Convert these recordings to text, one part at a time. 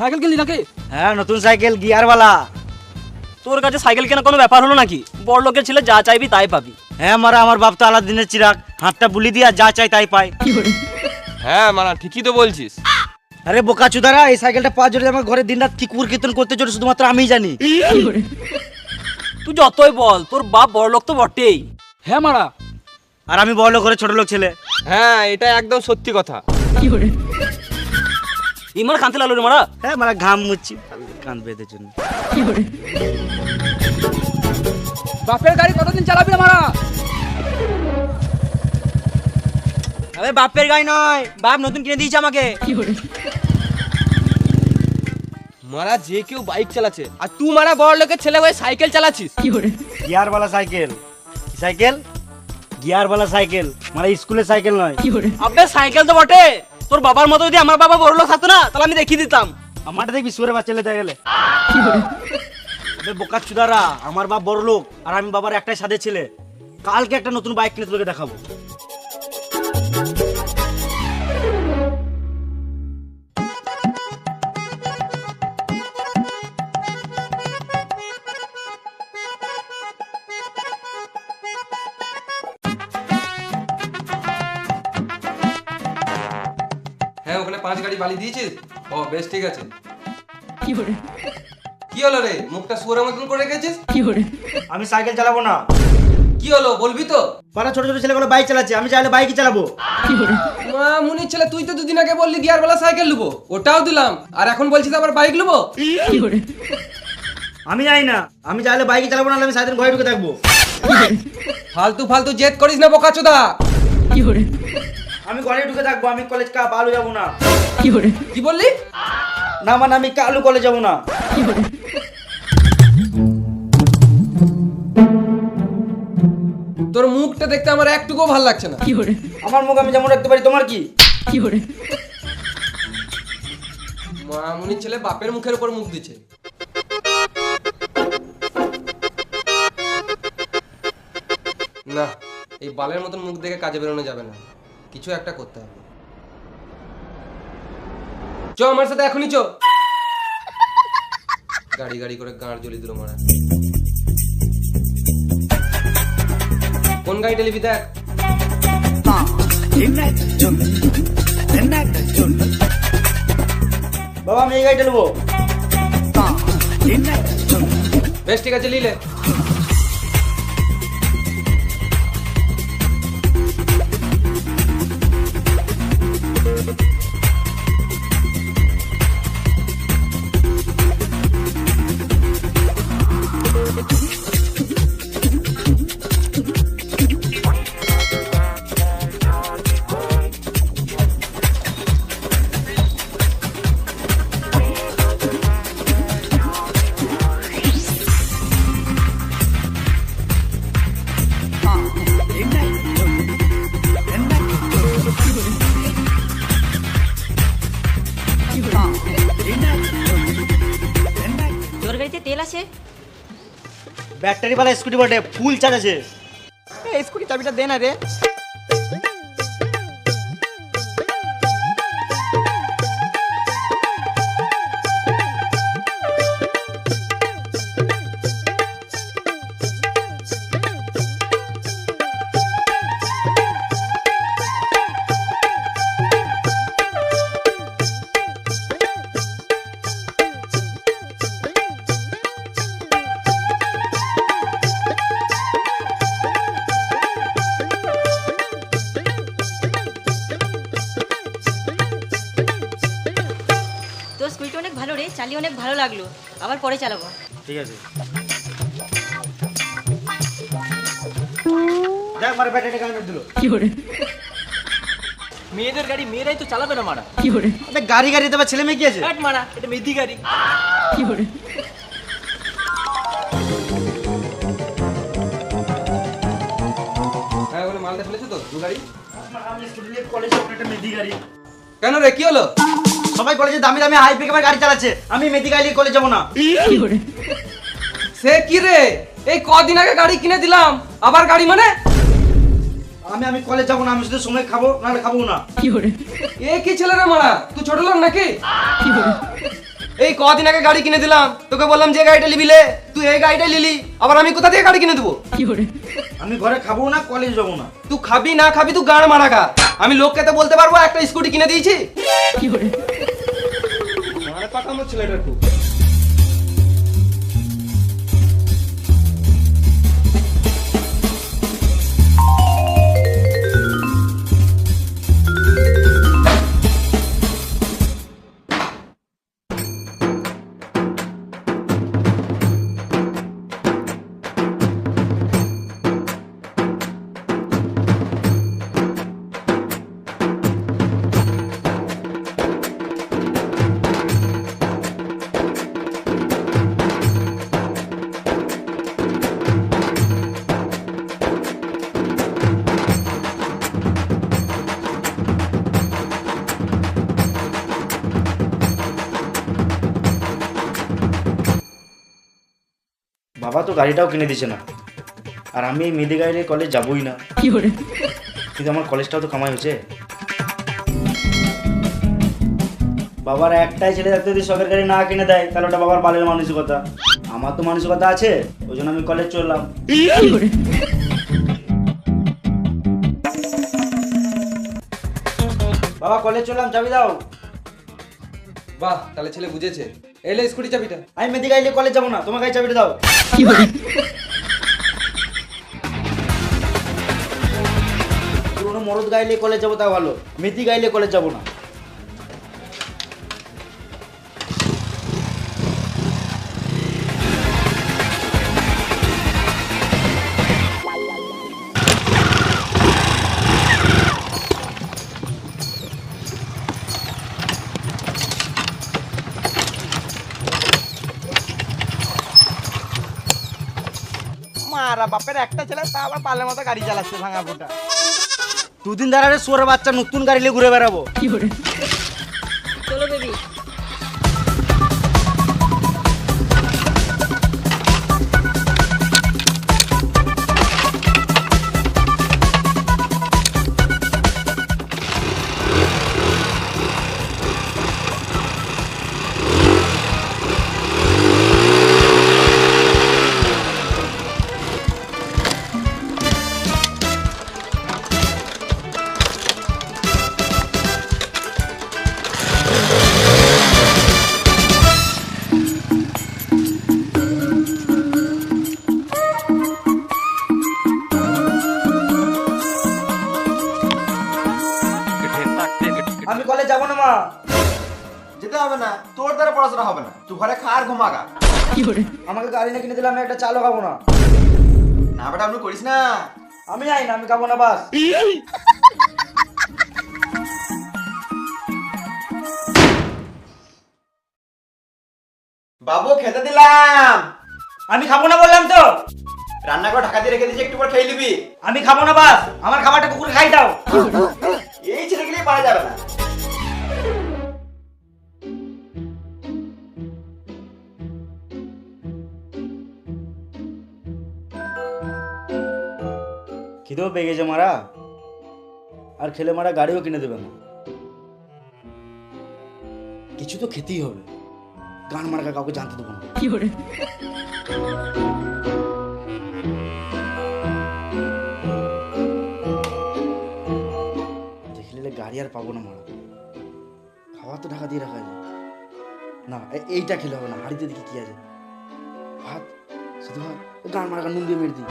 Cycle কিনলি নাকি? হ্যাঁ, নতুন সাইকেল, গিয়ারওয়ালা। তোর কাছে সাইকেল কেনা কোনো ব্যাপার হলো নাকি? বড় লোকের ছেলে যা চাইবি তাই পাবি। হ্যাঁ মারা, আমার বাপ তো আলাদিনের চিরাগ, হাতটা বুলি দিয়া যা চাই তাই পায়। হ্যাঁ মারা, ঠিকই তো বলছিস। আরে বোকা চুদারা, এই সাইকেলটা পাওয়ার জন্য আমার ঘরে দিনরাত কি কুর কীর্তন করতে চলে শুধুমাত্র আমিই জানি। তুই যতই বল, তোর বাপ বড় লোক তো বটেই। হ্যাঁ মারা। আর আমি বড় ঘরে ছোট লোক ছেলে। হ্যাঁ, এটা একদম সত্যি কথা। ইমার কানতে লাগলো রে মারা। হ্যাঁ মারা, ঘাম মুচ্ছি কান বেঁধে জন্য। বাপের গাড়ি কতদিন চালাবি না মারা? আরে বাপের গাড়ি নয়, বাপ নতুন কিনে দিয়েছে আমাকে। মারা, যে কেউ বাইক চালাচ্ছে আর তুই মারা বড় লোকের ছেলে হয়ে সাইকেল চালাচ্ছিস। গিয়ারওয়ালা সাইকেল। সাইকেল গিয়ারওয়ালা সাইকেল, মানে স্কুলের সাইকেল নয়। আবে সাইকেল তো বটে, তোর বাবার মতো যদি আমার বাবা বড় লোক থাকতো না তাহলে আমি দেখিয়ে দিতাম। আমারটা দেখবি সুরে বাচ্চা লেতে গেলে। আবে বোকা চুদারা, আমার বাপ বড় লোক আর আমি বাবার একটাই সাথে ছেলে। কালকে একটা নতুন বাইক কিনে তোকে দেখাবো। হ্যাঁ, ওখানে 5 গাড়ি বালি দিয়েছিস? ও বেশ, ঠিক আছে। কি হলো রে, মুখটা শুয়োরের মতন করে রেখেছিস? আমি সাইকেল চালাবো না। কি হলো বলবি তো? পাড়া ছোট ছোট ছেলেগুলো বাইক চালাচ্ছে, আমি চাইলে বাইকই চালাবো। মা মুনির ছেলে, তুই তো দুদিন আগে বললি গিয়ারওয়ালা সাইকেল নেবো, ওটাও দিলাম, আর এখন বলছিস আবার বাইক নেবো। আমি জানি না, আমি চাইলে বাইকই চালাবো না, আমি সারাদিন ঘরে ঢুকে থাকবো। ফালতু ফালতু জেদ করিস না বোকাচোদা। আমি ঘরে ঢুকে থাকবো, আমি কলেজ কালু যাবো না। কি বললি? না মানে আমি কালু কলেজ যাবো না। তোর মুখটা দেখতে আমার একটুকুও ভালো লাগছে না। আমার মুখ আমি যেমন রাখতে পারি, তোমার কি? মা মুনির ছেলে বাপের মুখের উপর মুখ দিচ্ছে। না, এই বালের মতন মুখ দেখে কাজে বেরোনো যাবে না, কিছু একটা করতে হবে। চ আমার সাথে এখনই চ। গাড়ি গাড়ি করে গাঁড় জ্বলি দিল মারা। কোন গাড়িটা নিবি দেখ। বাবা আমি এই গাড়িটা নেবো। বেশ ঠিক আছে, লিলে। তোর গাড়িতে তেল আছে? ব্যাটারি वाला স্কুটি বটে, ফুল চার্জ আছে। এই স্কুটি চাবিটা দে না রে। তোর স্কুলটা অনেক ভালো রে, চালিয়ে অনেক ভালো লাগলো, আবার পরে চালাবো। ঠিক আছে, দেখ আমার ব্যাটারিটা কেন দিল। মেয়েদের গাড়ি মেয়েরাই তো চালাবে না মারা। আবে গাড়ি গাড়ি দেবা, ছেলে মেয়ে কি আছে? হাট মারা, এটা মেয়েদি গাড়ি। হ্যাঁ, ওখানে মালটা ফেলেছো তো, দু গাড়ি। আমি স্কুটি নিয়ে কলেজে একটা মেদি গাড়ি। কেন রে, কি হলো? সবাই কলেজে দামি দামি হাই পিকআপের গাড়ি চালাচ্ছে, আমি মেদি গাড়ি নিয়ে কলেজ যাবো না। সে কি রে, এই কদিন আগে গাড়ি কিনে দিলাম, আবার গাড়ি মানে? আমি কলেজ যাবো না, আমি শুধু সময় খাবো, নাহলে খাবো না। এ কি ছেলে রে মারা, তুই ছোট লোক নাকি? এই কদিন আগে গাড়ি কিনে দিলাম, তোকে বললাম যে গাড়িটা নিবিলে, তুই এই গাড়িটা নিলি, আবার আমি কোথা থেকে গাড়ি কিনে দেবো? আমি ঘরে খাবো না, কলেজ যাবো না। তুই খাবি না খাবি তুই গাড় মারা খা, আমি লোককে তো বলতে পারবো একটা স্কুটি কিনে দিয়েছি। মানে পাকামো ছেলেটার খুব। বাবা তো গাড়িটাও কিনে দিছে না, আর আমি এই মেয়েদের গাড়ি নিয়ে কলেজ যাবোই না। কিন্তু আমার কলেজটাও তো কামাই হচ্ছে। বাবার একটাই ছেলে থাকতে যদি শখের গাড়ি না কিনে দেয় তাহলে ওটা বাবার বালের মানসিকতা। আমার তো মানসিকতা আছে, ওই জন্য আমি কলেজ চললাম। বাবা কলেজ চললাম, চাবি দাও। বাহ, তাহলে ছেলে বুঝেছে। এলে স্কুটি চাবিটা। আমি মেয়েদের গাড়ি নিয়ে কলেজ যাবো না, তোমার গাড়ি চাবিটা দাও। পুরোনো মরদ গাড়ি নিয়ে কলেজ যাবো তাও ভালো, মেয়েদি গাড়ি নিয়ে কলেজ যাবো না। মারা বাপের একটা ছেলে তা আবার পালের মতো গাড়ি চালাচ্ছে ভাঙা ফোটা। দুদিন ধরে সোরে বাচ্চা নতুন গাড়ি নিয়ে ঘুরে বেড়াবো। চলো বেবি। আমি কলেজ যাবো না মা। যেতে হবে না, তোর দ্বারা পড়াশোনা হবে না, তুই ঘরে খা আর ঘুমাগা। আমাকে গাড়ি না কিনে দিলে আমি একটা চালও খাবো না। না বেটা আপনি করিস না। আমি যাই না, আমি খাবো না বাস। বাবু খেতে দিলাম। আমি খাবো না বললাম তো। রান্না করে ঢাকা দিয়ে রেখে দিয়েছি, একটু পর খেয়ে নিবি। আমি খাবো না বাস, আমার খাবারটা কুকুর খাই দাও। এই ছেলেগুলোই পারা যাবে না। খিদেও পেয়ে গেছে মারা, আর খেলে মারা গাড়িও কিনে দেবে না। কিছু তো খেতেই হবে, গান মার্কা কাউকে জানতে দেবো না। দেখলে গাড়ি আর পাবো না মারা, খাবার তো ঢাকা দিয়ে রাখা আছে। না এইটা খেলে হবে না, হাড়িতে দেখি কি আছে। ভাত শুধু ভাত, গান মার্কা নুন দিয়ে মেরে দিই।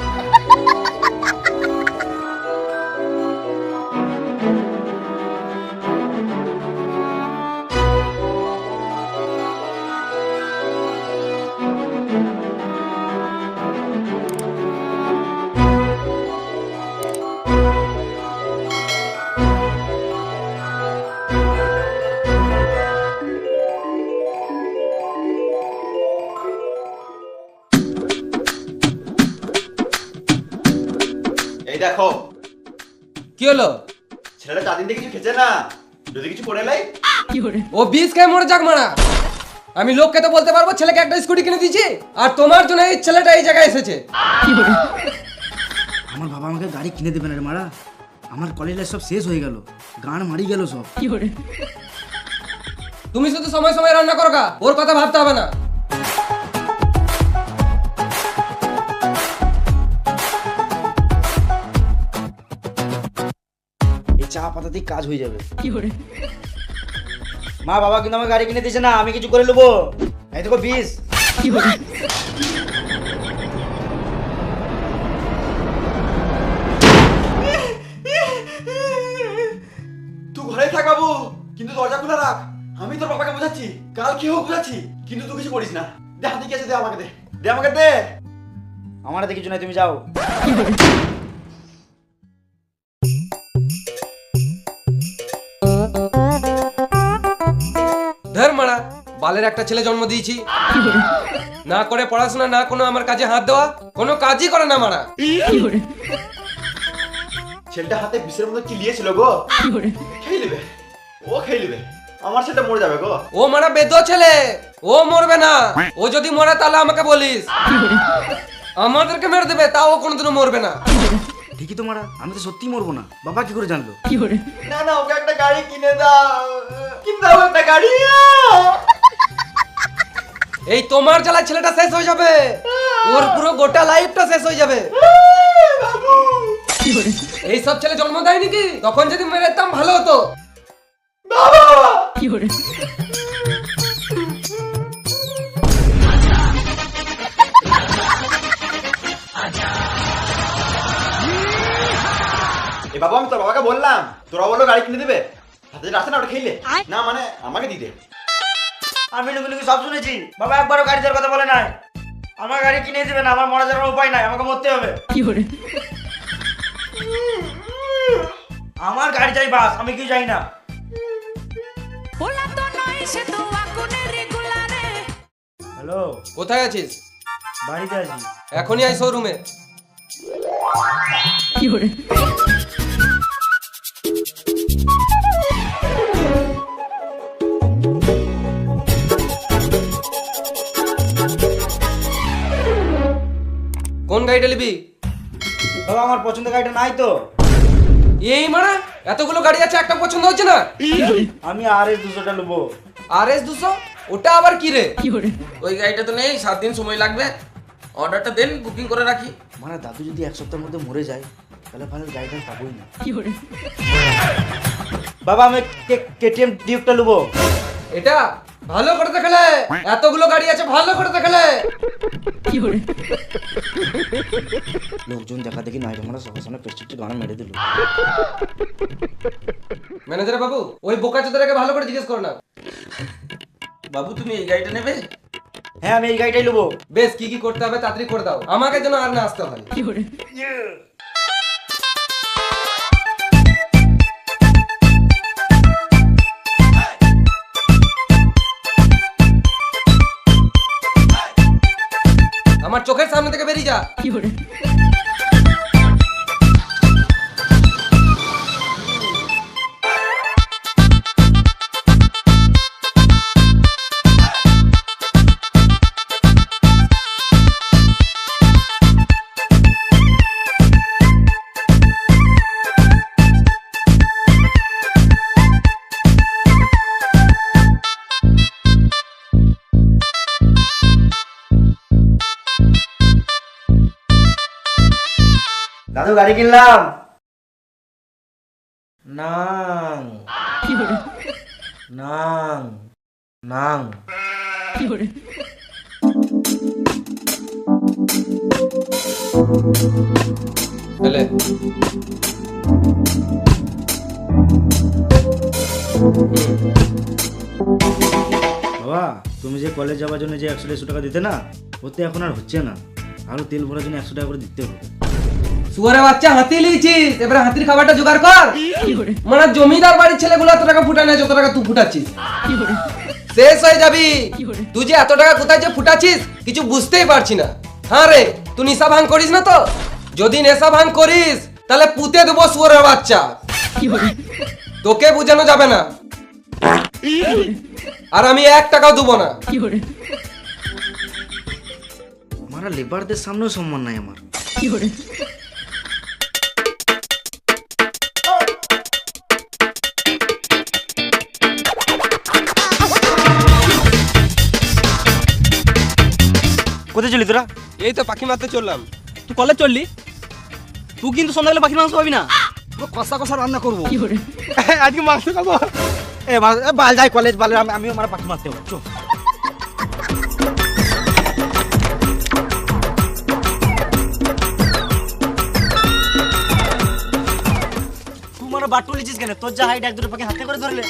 এই দেখো কি হলো? ছেলেটা 4 দিন থেকে কিছু খেছে না, যদি কিছু করে লাই। ও 20 খেয়ে মরে যাক মারা। আমি লোককে তো বলতে পারবো ছেলেকে একটা স্কুটি কিনে দিয়েছি, আর তোমার জন্য এই ছেলেটা এই জায়গায় এসেছে। আমার বাবা আমাকে গাড়ি কিনে দেবে না রে মারা, আমার কলেজ লাইফ সব শেষ হয়ে গেল, গান মারি গেল সব। তুমি শুধু সময় সময় রান্না করো গা, ওর কথা ভাবতে হবে না। এই চা পাতাতেই কাজ হয়ে যাবে। মা বাবা কিন্তু আমার গাড়ি কিনে দিয়েছে না, আমি কিছু করে নেবো। এই দেখো 20। তুই ঘরে থাক বাবু, কিন্তু দরজা খোলা রাখ। আমি তোর বাবাকে বোঝাচ্ছি, কাল কি হোক বোঝাচ্ছি, কিন্তু তুই কিছু করিস না। দে হাতে কি আছে, দে আমাকে, দে আমাকে দে। আমার হাতে কিছু নাই, তুমি যাও। ধর মারা, বালের একটা ছেলে জন্ম দিয়েছি, না করে পড়াশোনা, না কোনো আমার কাজে হাত দেওয়া, কোনো কাজই করে না মারা। ছেলেটা হাতে বিষের মতো চিলিয়েছিল গো, খেয়ে নেবে, ও খেয়ে নেবে। আমার ছেলেটা মরে যাবে গো। ও মারা বেদ ছেলে, ও মরবে না। ও যদি মরে তাহলে আমাকে বলিস, আমাদেরকে মেরে দেবে, তাও ও কোনোদিনও মরবে না। ঠিকই তো মারা, আমি তো সত্যিই মরবো না। বাবা কি করে জানলো? না না, ওকে একটা গাড়ি কিনে দাও, কিনে দাও একটা গাড়ি। এই তোমার জ্বালা ছেলেটা শেষ হয়ে যাবে, ওর পুরো গোটা লাইফটা শেষ হয়ে যাবে। এই সব ছেলে জন্ম দেয় নাকি? তখন যদি মেরে দিতাম ভালো হতো। এ বাবা, আমি তোর বাবাকে বললাম, তোরা বললো গাড়ি কিনে দেবে, হাতে যেটা আসে না ওটা খেলে না, মানে আমাকে দিতে। আমি লুকি সব শুনেছি। বাবা একবারও গাড়ি দেওয়ার কথা বলে নাই। আমার গাড়ি কিনে দিবে না, আমার মরা যাওয়ার উপায় নাই, আমাকে মরতে হবে। আমার গাড়ি চাই বাস, আমি কি চাই না। হ্যালো, কোথায় আছিস? বাড়িতে আছি। এখনই আয় শোরুমে। কোন গাড়িটা নিবি? বাবা আমার পছন্দের গাড়িটা নাই তো। এই মারা, এতগুলো গাড়ি আছে, একটা পছন্দ হচ্ছে না? আমি RS 200টা নেবো। RS 200? ওটা আবার কি রে? ওই গাড়িটা তো নেই, 7 দিন সময় লাগবে। অর্ডারটা দেন, বুকিং করে রাখি। মানে দাদু যদি 1 সপ্তাহের মধ্যে মরে যায়, তাহলে ভালো গাড়িটা পাবোই না। বাবা আমি KTM ডিউকটা নেবো। এটা ভালো করে দেখালে, এতগুলো গাড়ি আছে, ভালো করে দেখালে। লোকজন দেখা দেখি নাই, তোমরা সবার সামনে প্রেস্টিজের গান মেরে দিল। ম্যানেজার বাবু, ওই বোকা চোদাটাকে ভালো করে জিজ্ঞেস করো না। বাবু তুমি এই গাড়িটা নেবে? হ্যাঁ আমি এই গাড়িটাই নেবো। বেশ, কি কি করতে হবে তাড়াতাড়ি করে দাও, আমাকে যেন আর না আসতে হয়। আমার চোখের সামনে থেকে বেরিয়ে যা। দাদু গাড়ি কিনলাম। নাং নাং নাং। চলে বাবা তুমি যে কলেজ যাওয়ার জন্য যে 100-150 টাকা দিতে না, ওতে এখন আর হচ্ছে না। আরো তেল ভরার জন্য 100 টাকা করে দিতে হবে। শুয়ারের বাচ্চা, হাতি লিয়েছিস, এবারে হাতির খাবারটা জোগাড় কর। মানে জমিদার বাড়ির ছেলেগুলো এত টাকা ফুটায় না যত টাকা তুই ফুটাচ্ছিস। শেষ হয়ে যাবি। তুই যে এত টাকা কোথায় যে ফুটাচ্ছিস কিছু বুঝতেই পারছি না। হ্যাঁ রে, তুই নেশা ভাঙ করিস না তো? যদি নেশা ভাঙ করিস তাহলে পুঁতে দেবো শুয়ারের বাচ্চা। তোকে বোঝানো যাবে না, আর আমি 1 টাকাও দেবো না। মারা লেবারদের সামনেও সম্মান নাই আমার। কোথায় চলি তোরা? এই তো পাখি মারতে চললাম। তুই কলেজ চললি? তুই কিন্তু সন্ধ্যাবেলা পাখি মাংস পাবি না। কষা কষা রান্না করবো। আজকে মাংস খাবো। বাল যাই কলেজ, বাল আমিও আমার পাখি মারতে হবো। চো। তুই মানে বাটুল লিছিস কেন? তোর যা হাইট এক দুটো পাখি হাতে করে ধরলে।